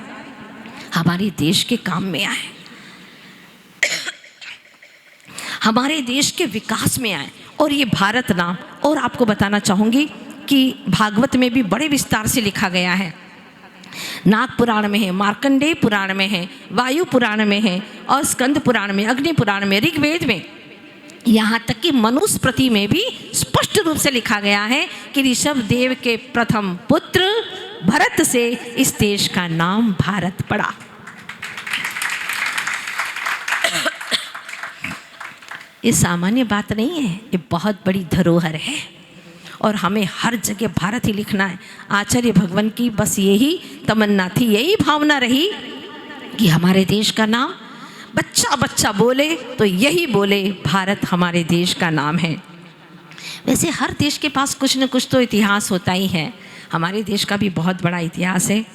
हमारे देश के काम में आए, हमारे देश के विकास में आए। और ये भारत नाम, और आपको बताना चाहूँगी कि भागवत में भी बड़े विस्तार से लिखा गया है। नाग पुराण में है, मार्कंडेय पुराण में है, वायु पुराण में है, और स्कंद पुराण में, अग्नि पुराण में, ऋग्वेद में, यहाँ तक कि मनुस्मृति में भी स्पष्ट रूप से लिखा गया है कि ऋषभदेव के प्रथम पुत्र भरत से इस देश का नाम भारत पड़ा। ये सामान्य बात नहीं है, ये बहुत बड़ी धरोहर है और हमें हर जगह भारत ही लिखना है। आचार्य भगवान की बस यही तमन्ना थी, यही भावना रही कि हमारे देश का नाम बच्चा बच्चा बोले तो यही बोले भारत हमारे देश का नाम है। वैसे हर देश के पास कुछ न कुछ तो इतिहास होता ही है। हमारे देश का भी बहुत बड़ा इतिहास है।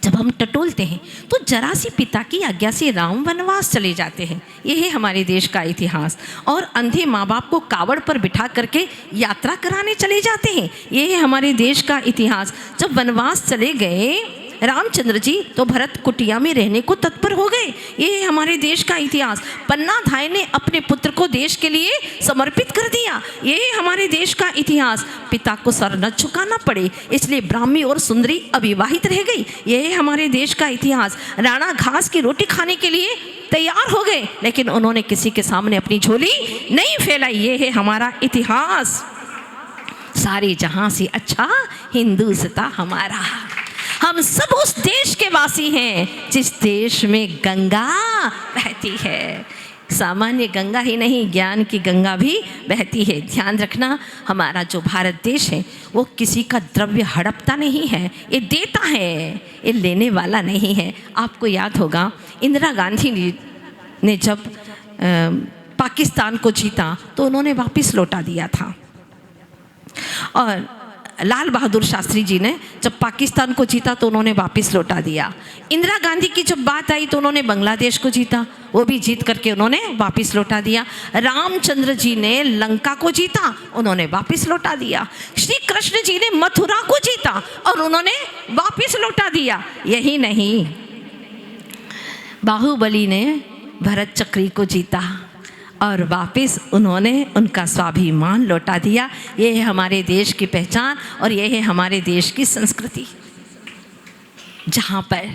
जब हम टटोलते हैं तो जरा सी पिता की आज्ञा से राम वनवास चले जाते हैं, ये है हमारे देश का इतिहास। और अंधे माँ बाप को कावड़ पर बिठा करके यात्रा कराने चले जाते हैं, ये है हमारे देश का इतिहास। जब वनवास चले गए रामचंद्र जी तो भरत कुटिया में रहने को तत्पर हो गए, ये है हमारे देश का इतिहास। पन्नाधाय ने अपने पुत्र को देश के लिए समर्पित कर दिया, ये है हमारे देश का इतिहास। पिता को सर न झुकाना पड़े इसलिए ब्राह्मी और सुंदरी अविवाहित रह गई, ये है हमारे देश का इतिहास। राणा घास की रोटी खाने के लिए तैयार हो गए लेकिन उन्होंने किसी के सामने अपनी झोली नहीं फैलाई, ये है हमारा इतिहास। सारे जहां से अच्छा हिंदुस्तान हमारा, हम सब उस देश के वासी हैं जिस देश में गंगा बहती है। सामान्य गंगा ही नहीं, ज्ञान की गंगा भी बहती है। ध्यान रखना, हमारा जो भारत देश है वो किसी का द्रव्य हड़पता नहीं है, ये देता है, ये लेने वाला नहीं है। आपको याद होगा इंदिरा गांधी ने जब पाकिस्तान को जीता तो उन्होंने वापस लौटा दिया था, और लाल बहादुर शास्त्री जी ने जब पाकिस्तान को जीता तो उन्होंने वापस लौटा दिया। इंदिरा गांधी की जब बात आई तो उन्होंने बांग्लादेश को जीता, वो भी जीत करके उन्होंने वापस लौटा दिया। रामचंद्र जी ने लंका को जीता, उन्होंने वापस लौटा दिया। श्री कृष्ण जी ने मथुरा को जीता और उन्होंने वापस लौटा दिया। यही नहीं, बाहुबली ने भरत चक्री को जीता और वापस उन्होंने उनका स्वाभिमान लौटा दिया। ये है हमारे देश की पहचान और ये है हमारे देश की संस्कृति, जहाँ पर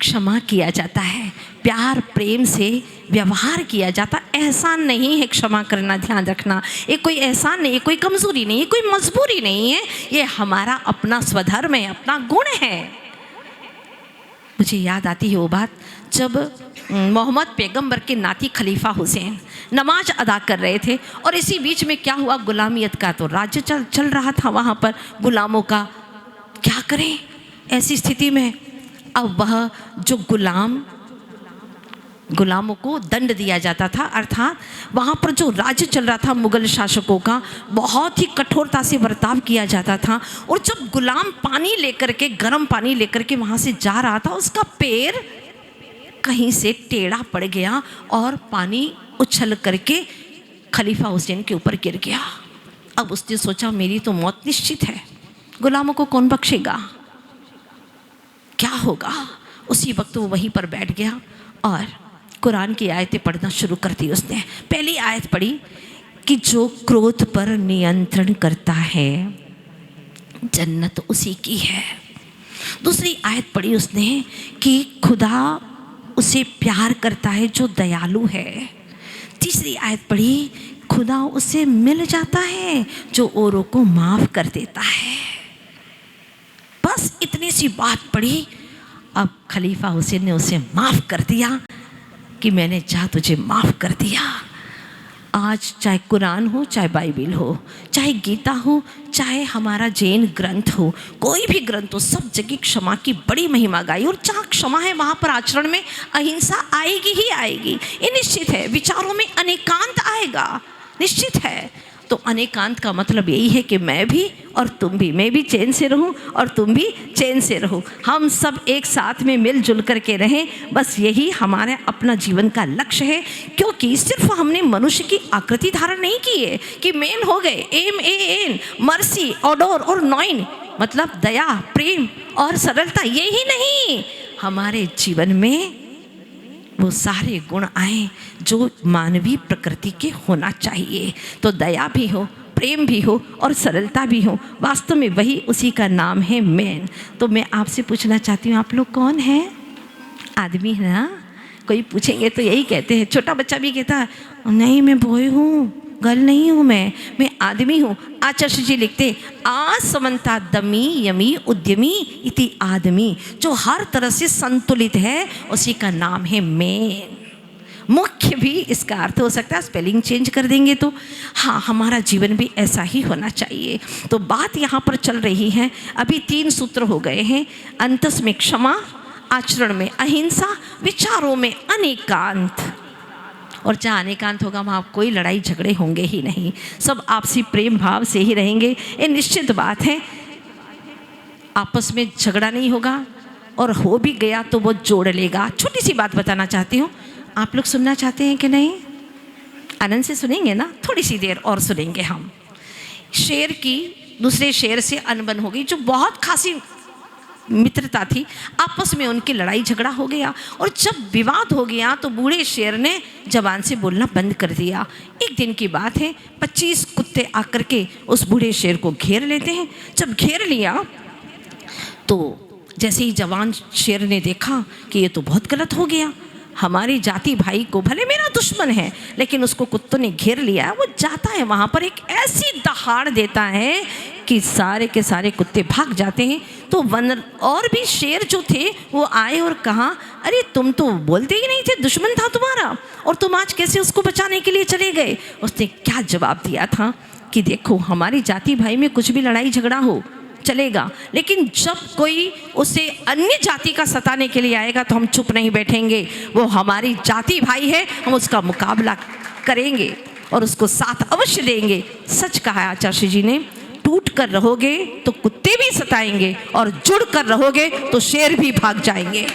क्षमा किया जाता है, प्यार प्रेम से व्यवहार किया जाता। एहसान नहीं है क्षमा करना, ध्यान रखना। ये कोई एहसान नहीं, ये कोई कमज़ोरी नहीं, ये कोई मजबूरी नहीं है, ये हमारा अपना स्वधर्म है, अपना गुण है। मुझे याद आती है वो बात जब मोहम्मद पैगंबर के नाती खलीफा हुसैन नमाज अदा कर रहे थे और इसी बीच में क्या हुआ, गुलामियत का तो राज्य चल रहा था वहाँ पर, गुलामों का क्या करें ऐसी स्थिति में। अब वह जो गुलामों को दंड दिया जाता था, अर्थात वहाँ पर जो राज्य चल रहा था मुग़ल शासकों का, बहुत ही कठोरता से बर्ताव किया जाता था। और जब गुलाम पानी लेकर के, गर्म पानी लेकर के वहाँ से जा रहा था, उसका पैर कहीं से टेढ़ा पड़ गया और पानी उछल करके खलीफा हुसैन के ऊपर गिर गया। अब उसने सोचा मेरी तो मौत निश्चित है, गुलामों को कौन बख्शेगा, क्या होगा। उसी वक्त वो वहीं पर बैठ गया और कुरान की आयतें पढ़ना शुरू कर दी उसने। पहली आयत पढ़ी कि जो क्रोध पर नियंत्रण करता है जन्नत उसी की है। दूसरी आयत पढ़ी उसने कि खुदा उसे प्यार करता है जो दयालु है। तीसरी आयत पढ़ी खुदा उसे मिल जाता है जो औरों को माफ़ कर देता है। बस इतनी सी बात पढ़ी। अब खलीफा हुसैन ने उसे माफ़ कर दिया कि मैंने जा तुझे माफ़ कर दिया। आज चाहे कुरान हो, चाहे बाइबिल हो, चाहे गीता हो, चाहे हमारा जैन ग्रंथ हो, कोई भी ग्रंथ हो, सब जगह क्षमा की बड़ी महिमा गाई। और जहाँ क्षमा है वहाँ पर आचरण में अहिंसा आएगी ही आएगी, ये निश्चित है। विचारों में अनेकांत आएगा, निश्चित है। तो अनेकांत का मतलब यही है कि मैं भी और तुम भी, मैं भी चैन से रहूं और तुम भी चैन से रहो, हम सब एक साथ में मिलजुल करके रहें। बस यही हमारे अपना जीवन का लक्ष्य है। क्योंकि सिर्फ हमने मनुष्य की आकृति धारण नहीं की है कि मेन हो गए, MAN, मर्सी, ऑडोर और नॉइन, मतलब दया, प्रेम और सरलता, यही नहीं, हमारे जीवन में वो सारे गुण आए जो मानवीय प्रकृति के होना चाहिए। तो दया भी हो, प्रेम भी हो और सरलता भी हो। वास्तव में वही उसी का नाम है मैन। तो मैं आपसे पूछना चाहती हूँ, आप लोग कौन हैं? आदमी है ना? कोई पूछेंगे तो यही कहते हैं। छोटा बच्चा भी कहता है नहीं मैं बॉय हूँ, गर्ल नहीं हूँ, मैं आदमी हूँ। आचार्य जी लिखते आसमंता दमी यमी उद्यमी इति आदमी, जो हर तरह से संतुलित है उसी का नाम है मैन। मुख्य भी इसका अर्थ हो सकता है, स्पेलिंग चेंज कर देंगे तो। हाँ, हमारा जीवन भी ऐसा ही होना चाहिए। तो बात यहाँ पर चल रही है, अभी 3 सूत्र हो गए हैं। अंतस में क्षमा, आचरण में अहिंसा, विचारों में अनेकांत। और जहाँ अनेकांत होगा वहाँ कोई लड़ाई झगड़े होंगे ही नहीं, सब आपसी प्रेम भाव से ही रहेंगे। ये निश्चित बात है, आपस में झगड़ा नहीं होगा और हो भी गया तो वो जोड़ लेगा। छोटी सी बात बताना चाहती हूँ, आप लोग सुनना चाहते हैं कि नहीं? आनंद से सुनेंगे ना? थोड़ी सी देर और सुनेंगे हम। शेर की दूसरे शेर से अनबन हो गई, जो बहुत खासी मित्रता थी, आपस में उनकी लड़ाई झगड़ा हो गया। और जब विवाद हो गया तो बूढ़े शेर ने जबान से बोलना बंद कर दिया। एक दिन की बात है, 25 कुत्ते आकर के उस बूढ़े शेर को घेर लेते हैं। जब घेर लिया तो जैसे ही जवान शेर ने देखा कि ये तो बहुत गलत हो गया, हमारी जाति भाई को, भले मेरा दुश्मन है लेकिन उसको कुत्तों ने घेर लिया, वो जाता है वहाँ पर एक ऐसी दहाड़ देता है कि सारे के सारे कुत्ते भाग जाते हैं। तो वानर और भी शेर जो थे वो आए और कहा, अरे तुम तो बोलते ही नहीं थे, दुश्मन था तुम्हारा, और तुम आज कैसे उसको बचाने के लिए चले गए। उसने क्या जवाब दिया था कि देखो, हमारी जाति भाई में कुछ भी लड़ाई झगड़ा हो चलेगा, लेकिन जब कोई उसे अन्य जाति का सताने के लिए आएगा तो हम चुप नहीं बैठेंगे। वो हमारी जाति भाई है, हम उसका मुकाबला करेंगे और उसको साथ अवश्य देंगे। सच कहा है आचार्य जी ने, टूट कर रहोगे तो कुत्ते भी सताएंगे और जुड़ कर रहोगे तो शेर भी भाग जाएंगे।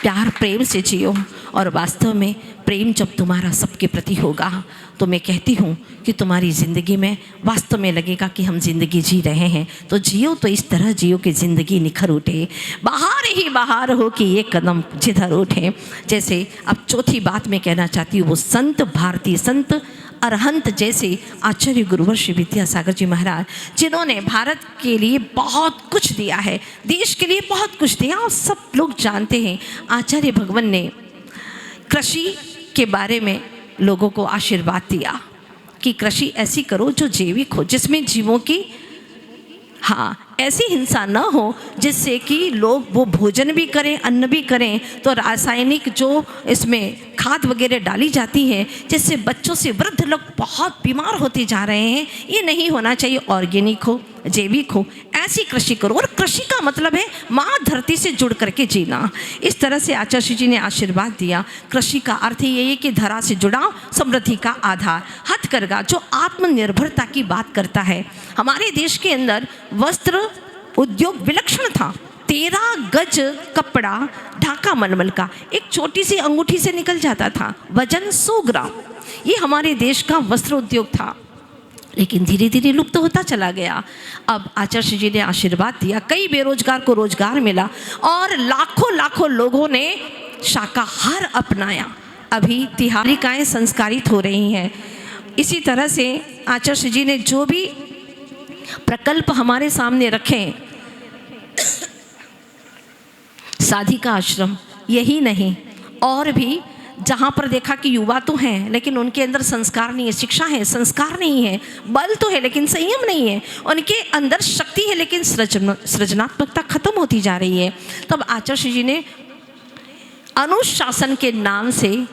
प्यार प्रेम से जियो, और वास्तव में प्रेम जब तुम्हारा सबके प्रति होगा तो मैं कहती हूँ कि तुम्हारी ज़िंदगी में वास्तव में लगेगा कि हम ज़िंदगी जी रहे हैं। तो जियो तो इस तरह जियो कि ज़िंदगी निखर उठे, बाहर ही बाहर हो कि ये कदम जिधर उठे। जैसे अब चौथी बात मैं कहना चाहती हूँ, वो संत, भारतीय संत अरहंत जैसे आचार्य गुरुवर श्री विद्यासागर जी महाराज, जिन्होंने भारत के लिए बहुत कुछ दिया है, देश के लिए बहुत कुछ दिया। और सब लोग जानते हैं आचार्य भगवान ने कृषि के बारे में लोगों को आशीर्वाद दिया कि कृषि ऐसी करो जो जैविक हो, जिसमें जीवों की ऐसी हिंसा न हो, जिससे कि लोग वो भोजन भी करें, अन्न भी करें तो रासायनिक जो इसमें खाद वगैरह डाली जाती है, जिससे बच्चों से वृद्ध लोग बहुत बीमार होते जा रहे हैं। ये नहीं होना चाहिए। ऑर्गेनिक हो, जैविक हो, ऐसी कृषि करो। और कृषि का मतलब है माँ धरती से जुड़ करके जीना। इस तरह से आचार्य जी ने आशीर्वाद दिया। कृषि का अर्थ ये है कि धरा से जुड़ाव, समृद्धि का आधार, हथकरघा जो आत्मनिर्भरता की बात करता है। हमारे देश के अंदर वस्त्र उद्योग विलक्षण था। 13 गज कपड़ा ढाका मलमल का एक छोटी सी अंगूठी से निकल जाता था, वजन 100 ग्राम। ये हमारे देश का वस्त्र उद्योग था, लेकिन धीरे धीरे लुप्त होता चला गया। अब आचार्य जी ने आशीर्वाद दिया, कई बेरोजगार को रोजगार मिला और लाखों लाखों लोगों ने शाकाहार अपनाया। अभी तिहारिकाएँ संस्कारित हो रही हैं। इसी तरह से आचार्य जी ने जो भी प्रकल्प हमारे सामने रखे, साधिका आश्रम यही नहीं, और भी जहाँ पर देखा कि युवा तो हैं लेकिन उनके अंदर संस्कार नहीं है, शिक्षा है संस्कार नहीं है, बल तो है लेकिन संयम नहीं है, उनके अंदर शक्ति है लेकिन सृजनात्मकता खत्म होती जा रही है। तब आचार्य जी ने अनुशासन के नाम से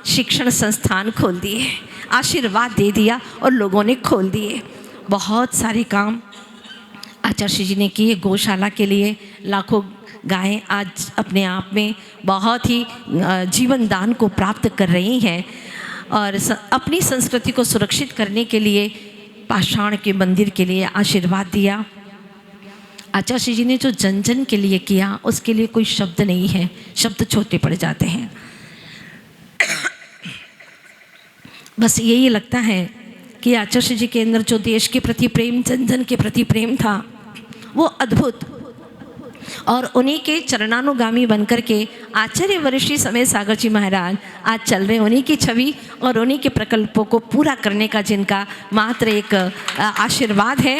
शिक्षण संस्थान खोल दिए, आशीर्वाद दे दिया और लोगों ने खोल दिए। बहुत सारे काम आचार्य जी ने किए। गौशाला के लिए लाखों गायें आज अपने आप में बहुत ही जीवन दान को प्राप्त कर रही हैं, और अपनी संस्कृति को सुरक्षित करने के लिए पाषाण के मंदिर के लिए आशीर्वाद दिया। आचार्य जी ने जो जन जन के लिए किया उसके लिए कोई शब्द नहीं है, शब्द छोटे पड़ जाते हैं। बस यही लगता है कि आचार्य जी के अंदर जो देश के प्रति प्रेम, जन जन के प्रति प्रेम था, वो अद्भुत। और उन्हीं के चरणानुगामी बनकर के आचार्य वरिष्ठ समय सागर जी महाराज आज चल रहे, उन्हीं की छवि और उन्हीं के प्रकल्पों को पूरा करने का जिनका मात्र एक आशीर्वाद है,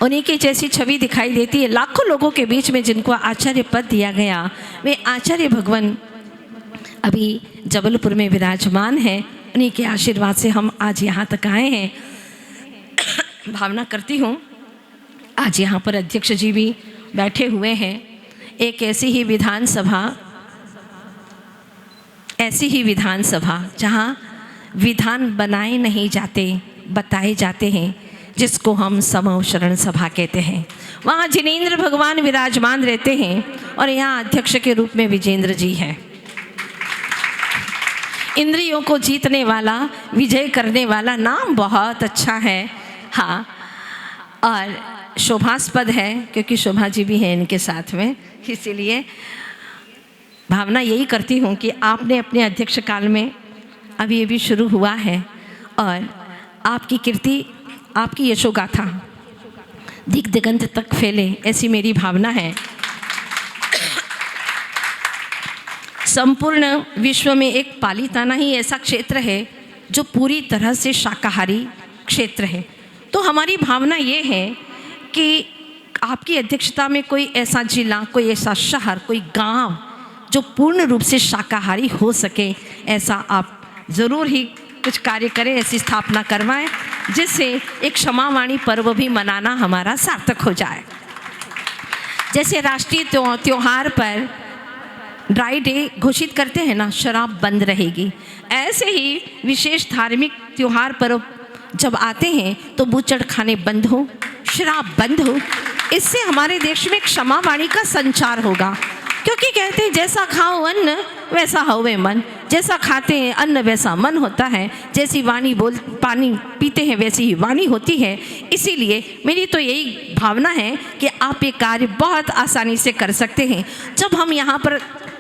उन्हीं की जैसी छवि दिखाई देती है। लाखों लोगों के बीच में जिनको आचार्य पद दिया गया, वे आचार्य भगवान अभी जबलपुर में विराजमान हैं। उन्हीं के आशीर्वाद से हम आज यहाँ तक आए हैं। भावना करती हूँ आज यहाँ पर अध्यक्ष जी भी बैठे हुए हैं। एक ऐसी ही विधानसभा जहाँ विधान बनाए नहीं जाते, बताए जाते हैं, जिसको हम समूह शरण सभा कहते हैं। वहाँ जिनेंद्र भगवान विराजमान रहते हैं और यहाँ अध्यक्ष के रूप में विजेंद्र जी हैं। इंद्रियों को जीतने वाला, विजय करने वाला, नाम बहुत अच्छा है। हाँ, और शोभास्पद है क्योंकि शोभा जी भी हैं इनके साथ में। इसीलिए भावना यही करती हूँ कि आपने अपने अध्यक्ष काल में अभी अभी शुरू हुआ है और आपकी कीर्ति, आपकी यशोगाथा दिग दिगंत तक फैले, ऐसी मेरी भावना है। संपूर्ण विश्व में एक पालीताना ही ऐसा क्षेत्र है जो पूरी तरह से शाकाहारी क्षेत्र है। तो हमारी भावना ये है कि आपकी अध्यक्षता में कोई ऐसा जिला, कोई ऐसा शहर, कोई गांव जो पूर्ण रूप से शाकाहारी हो सके, ऐसा आप ज़रूर ही कुछ कार्य करें, ऐसी स्थापना करवाएं। जिससे एक क्षमावाणी पर्व भी मनाना हमारा सार्थक हो जाए। जैसे राष्ट्रीय त्योहार पर ड्राई डे घोषित करते हैं ना, शराब बंद रहेगी, ऐसे ही विशेष धार्मिक त्योहार पर्व जब आते हैं तो बूचड़ खाने बंद हो, शराब बंद हो। इससे हमारे देश में क्षमावाणी का संचार होगा, क्योंकि कहते हैं जैसा खाओ अन्न वैसा होवे मन, जैसा खाते हैं अन्न वैसा मन होता है, जैसी वाणी पानी पीते हैं वैसी ही वाणी होती है। इसीलिए मेरी तो यही भावना है कि आप ये कार्य बहुत आसानी से कर सकते हैं। जब हम यहाँ पर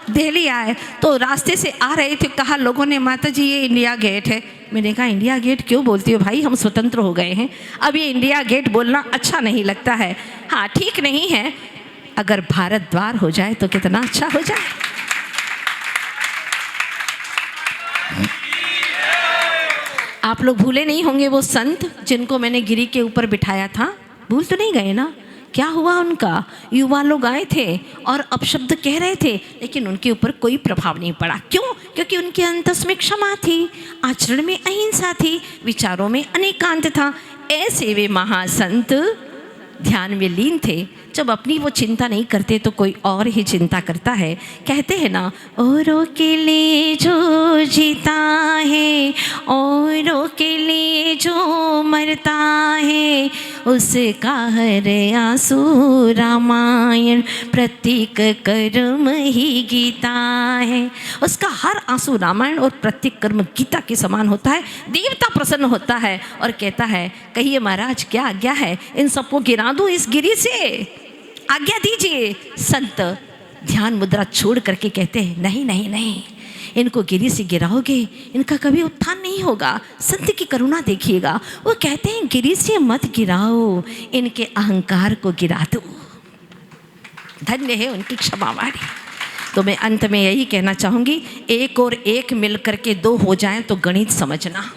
दिल्ली आए तो रास्ते से आ रहे थे, कहा लोगों ने माता जी ये इंडिया गेट है। मैंने कहा इंडिया गेट क्यों बोलती हो भाई, हम स्वतंत्र हो गए हैं, अब ये इंडिया गेट बोलना अच्छा नहीं लगता है। हाँ ठीक नहीं है, अगर भारत द्वार हो जाए तो कितना अच्छा हो जाए। आप लोग भूले नहीं होंगे वो संत जिनको मैंने गिरी के ऊपर बिठाया था, भूल तो नहीं गए ना? क्या हुआ उनका? युवा लोग आए थे और अपशब्द कह रहे थे, लेकिन उनके ऊपर कोई प्रभाव नहीं पड़ा। क्यों? क्योंकि उनके अंतस में क्षमा थी, आचरण में अहिंसा थी, विचारों में अनेकांत था। ऐसे वे महासंत ध्यान में लीन थे। जब अपनी वो चिंता नहीं करते तो कोई और ही चिंता करता है। कहते हैं ना, औरों के लिए जो जीता है, औरों के लिए जो मरता है, उसका हर आंसू रामायण प्रतीक कर्म ही गीता है। उसका हर आंसू रामायण और प्रतीक कर्म गीता के समान होता है। देवता प्रसन्न होता है और कहता है, कहिए महाराज क्या आज्ञा है, इन सबको गिरा दूं इस गिरी से, आज्ञा दीजिए। संत ध्यान मुद्रा छोड़ करके कहते हैं, नहीं नहीं नहीं, इनको गिरी से गिराओगे इनका कभी उत्थान नहीं होगा। संत की करुणा देखिएगा, वो कहते हैं गिरी से मत गिराओ, इनके अहंकार को गिरा दो। धन्य है उनकी क्षमावाणी। तो मैं अंत में यही कहना चाहूँगी, एक और एक मिल करके दो हो जाएं तो गणित समझना,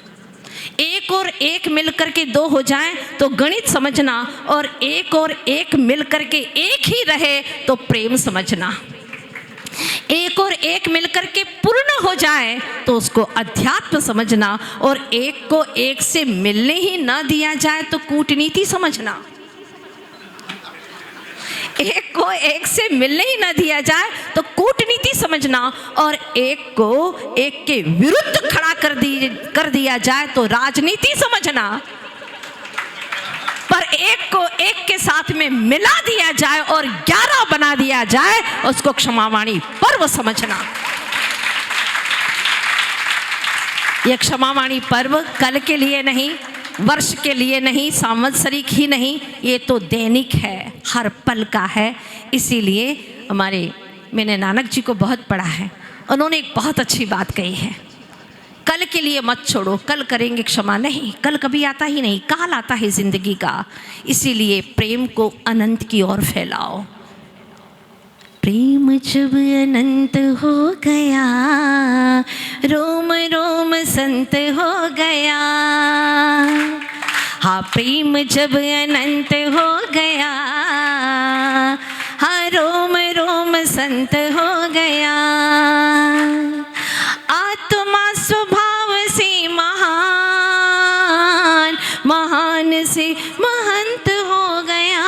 एक और एक मिलकर के दो हो जाएं तो गणित समझना, और एक मिलकर के एक ही रहे तो प्रेम समझना। एक और एक मिलकर के पूर्ण हो जाए तो उसको अध्यात्म समझना, और एक को एक से मिलने ही न दिया जाए तो कूटनीति समझना। एक को एक से मिलने ही न दिया जाए तो कूटनीति समझना, और एक को एक के विरुद्ध खड़ा कर दिया जाए तो राजनीति समझना। पर एक को एक के साथ में मिला दिया जाए और 11 बना दिया जाए, उसको क्षमावाणी पर्व समझना। यह क्षमावाणी पर्व कल के लिए नहीं, वर्ष के लिए नहीं, सांवत्सरिक ही नहीं, ये तो दैनिक है, हर पल का है। इसीलिए मैंने नानक जी को बहुत पढ़ा है, उन्होंने एक बहुत अच्छी बात कही है, कल के लिए मत छोड़ो, कल करेंगे क्षमा नहीं, कल कभी आता ही नहीं, काल आता है जिंदगी का। इसीलिए प्रेम को अनंत की ओर फैलाओ। प्रेम जब अनंत हो गया, रोम रोम संत हो गया। हाँ प्रेम जब अनंत हो गया, हाँ रोम रोम संत हो गया। आत्मा स्वभाव से महान, महान से महंत हो गया।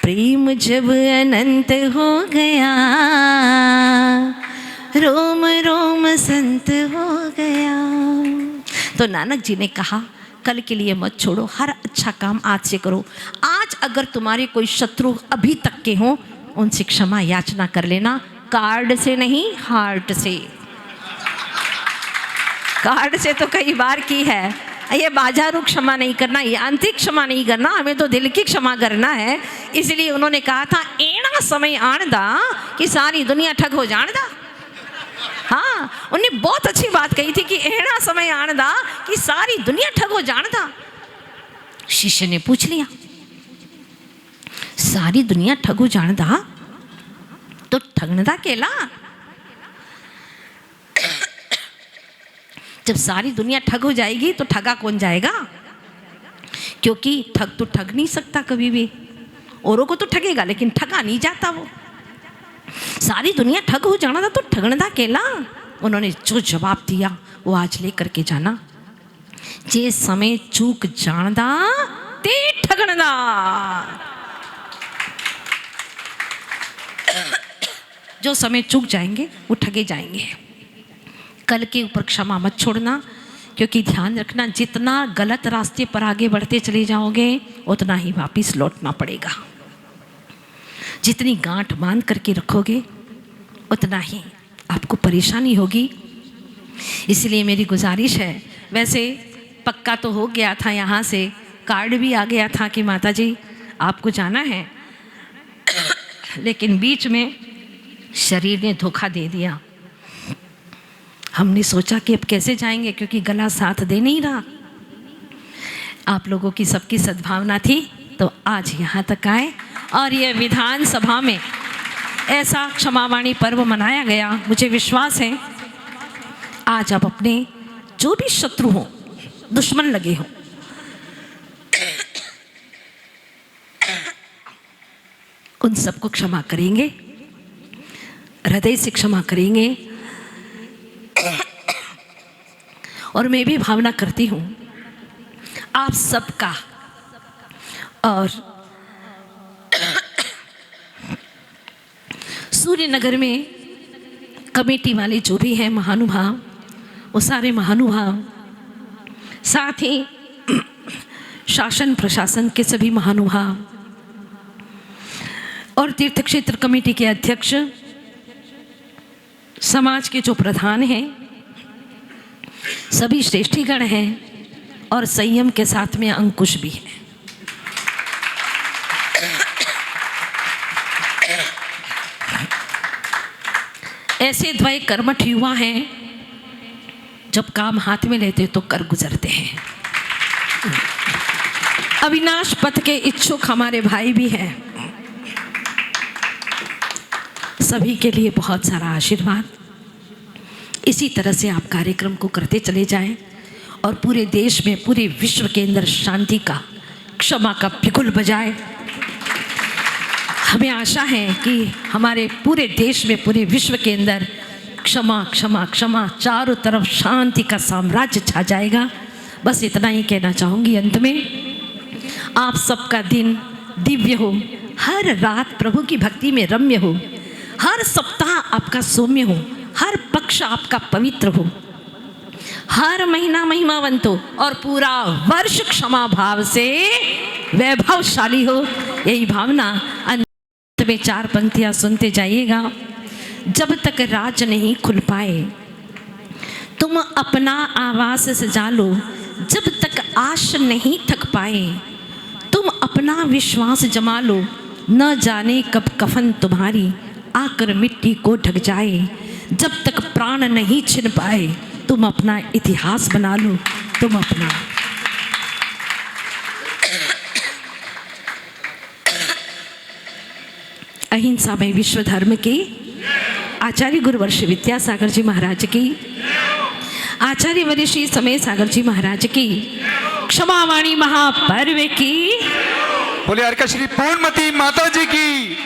प्रेम जब अनंत हो गया, रोम रोम संत हो गया। तो नानक जी ने कहा, कल के लिए मत छोड़ो, हर अच्छा काम आज से करो। आज अगर तुम्हारे कोई शत्रु अभी तक के हों, उनसे क्षमा याचना कर लेना, कार्ड से नहीं, हार्ट से। कार्ड से तो कई बार की है, ये बाजारू क्षमा नहीं करना, ये आंतरिक क्षमा नहीं करना, हमें तो दिल की क्षमा करना है। इसलिए उन्होंने कहा था, एना समय आणदा कि सारी दुनिया ठग हो जानदा। हाँ, उन्हें बहुत अच्छी बात कही थी कि एना समय आणदा कि सारी दुनिया ठग हो जानदा। शिष्य ने पूछ लिया, सारी दुनिया ठग हो जानदा तो ठगनदा केला? जब सारी दुनिया ठग हो जाएगी तो ठगा कौन जाएगा? क्योंकि ठग तो ठग नहीं सकता कभी भी, औरों को तो ठगेगा लेकिन ठगा नहीं जाता वो। सारी दुनिया ठग हो जाना था तो ठगनदा केला? उन्होंने जो जवाब दिया वो आज लेकर के जाना। जे समय चूक जानदा ते ठगणदा। जो समय चूक जाएंगे वो ठगे जाएंगे। कल के ऊपर क्षमा मत छोड़ना, क्योंकि ध्यान रखना जितना गलत रास्ते पर आगे बढ़ते चले जाओगे उतना ही वापस लौटना पड़ेगा। जितनी गांठ बांध करके रखोगे उतना ही आपको परेशानी होगी। इसलिए मेरी गुजारिश है, वैसे पक्का तो हो गया था, यहाँ से कार्ड भी आ गया था कि माता जी आपको जाना है, लेकिन बीच में शरीर ने धोखा दे दिया। हमने सोचा कि अब कैसे जाएंगे, क्योंकि गला साथ दे नहीं रहा। आप लोगों की सबकी सद्भावना थी तो आज यहाँ तक आए और ये विधानसभा में ऐसा क्षमावाणी पर्व मनाया गया। मुझे विश्वास है आज आप अपने जो भी शत्रु हो, दुश्मन लगे हो, उन सबको क्षमा करेंगे, हृदय से क्षमा करेंगे। और मैं भी भावना करती हूँ आप सबका, और सूर्यनगर में कमेटी वाले जो भी हैं महानुभाव, वो सारे महानुभाव, साथ ही शासन प्रशासन के सभी महानुभाव और तीर्थ क्षेत्र कमेटी के अध्यक्ष, समाज के जो प्रधान हैं, सभी श्रेष्ठीगण हैं और संयम के साथ में अंकुश भी है। ऐसे द्वय कर्मठ युवा हैं, जब काम हाथ में लेते तो कर गुजरते हैं। अविनाश पथ के इच्छुक हमारे भाई भी हैं। सभी के लिए बहुत सारा आशीर्वाद। इसी तरह से आप कार्यक्रम को करते चले जाएं और पूरे देश में, पूरे विश्व के अंदर शांति का, क्षमा का बिगुल बजाए। हमें आशा है कि हमारे पूरे देश में, पूरे विश्व के अंदर क्षमा क्षमा क्षमा, चारों तरफ शांति का साम्राज्य छा जाएगा। बस इतना ही कहना चाहूँगी अंत में। आप सबका दिन दिव्य हो, हर रात प्रभु की भक्ति में रम्य हो, हर सप्ताह आपका सौम्य हो, हर पक्ष आपका पवित्र हो, हर महीना महिमावंत हो और पूरा वर्ष क्षमा भाव से वैभवशाली हो। यही भावना अंत में 4 पंक्तियां सुनते जाइएगा। जब तक राज नहीं खुल पाए तुम अपना आवास सजा लो, जब तक आश नहीं थक पाए तुम अपना विश्वास जमा लो, न जाने कब कफन तुम्हारी आकर मिट्टी को ढक जाए, जब तक प्राण नहीं छिन पाए तुम अपना इतिहास बना लो, तुम अपना। अहिंसा में विश्व धर्म की आचार्य गुरुवर्ष विद्यासागर जी महाराज की, आचार्य वरिष्ठ समय सागर जी महाराज की, क्षमावाणी महापर्व की, बोले अर्का श्री पूर्णमती माता जी की।